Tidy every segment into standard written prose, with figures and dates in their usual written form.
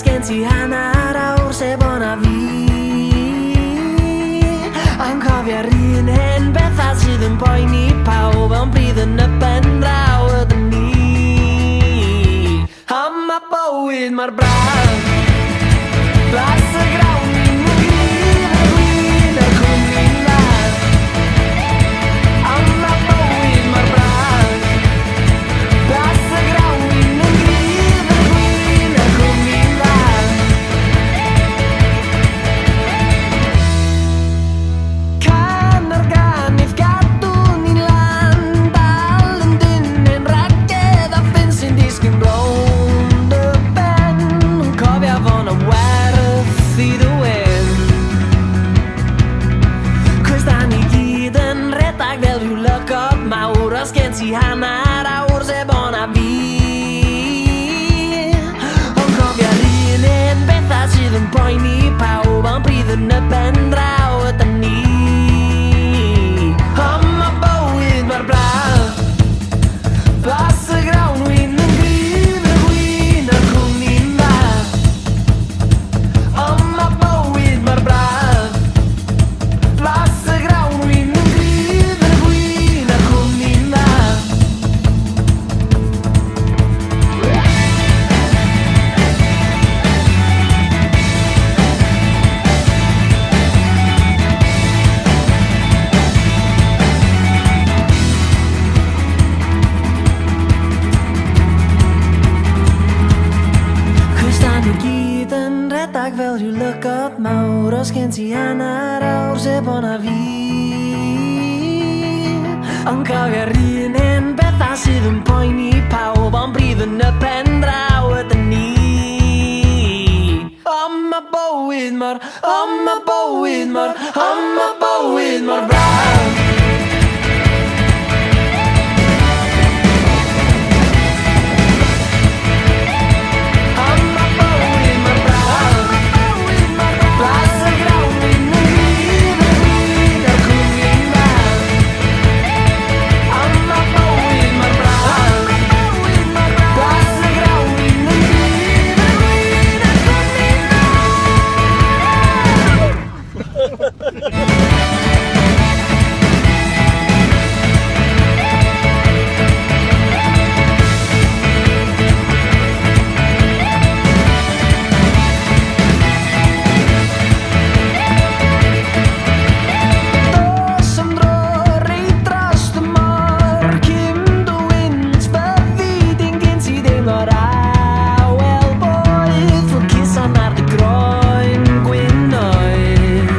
gen ti hanner awr sebon a fi. Yn cofio'r un hen bethau sydd yn poeni pawb, ond bydd yn y ben draw ydyn ni. Am y bywyd mor braf, blas y grawn ni'n gryf y gwyn y cwmni'n ladd. Am y bywyd mor braf, blas y grawn ni'n gryf y gwyn y cwmni'n ladd. Can o'r ganif gadw ni'n lan, dal yn dyn yn ragedd a ffyn sy'n disgyn rownd y ben, yn cofio fo'n y werth i ddwyn. Cos da ni gyd yn redag fel rhyw lygod mawr, os gen ti hanner awr sebon a fi. Ond cofio'r un bethau sydd yn poeni pawb, ond bydd yn y ben draw ydyn ni. Am y bywyd mor braf, blas y grawn wyn yn gryf y gwyn y cwmni'n fath. Am y bywyd mor braf, blas y grawn wyn yn gryf y gwyn y cwmni'n fath. Cos da ni gyd yn redag fel rhyw lygod mawr, os gen ti hanner awr sebon a fi. Ond cofio'r un hen bethau sydd yn poeni pawb, ond bydd yn y pen draw ydyn ni. Am y bywyd mor, am y bywyd mor, am y bywyd mor braf. Am y bywyd mor braf, blas y grawn wyn yn gryf y gwyn y cwmni'n fath. Am y bywyd mor braf, blas y grawn wyn yn gryf y gwyn y cwmni'n fath. Dos am dro reit dros y môr, cyn dy wynt byddi di'n gyn ti deimlo'r awel boeth, fod cusan ar dy groen gwynnoedd.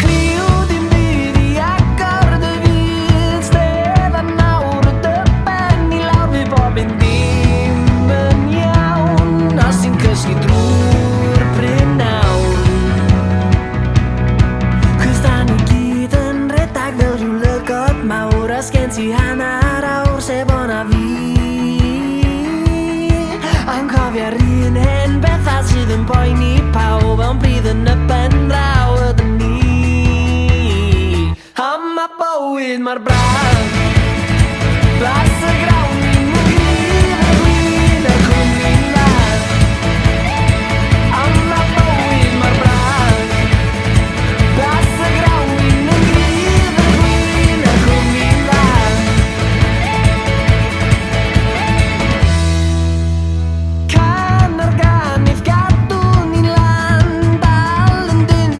Cliw dim byd i agor dy fyd, stedd a nawr o dy ben i lawr fi bob un dim yn iawn, os ti'n cysgu drwy'r prynawn. Cos da ni gyd yn redag fel rhyw lygod mawr, os gen ti hanner awr sebon a fi. Yn cofio'r un hen bethau sydd yn poeni pawb, ond bydd yn y ben draw ydyn ni. Am y bywyd mor braf, blas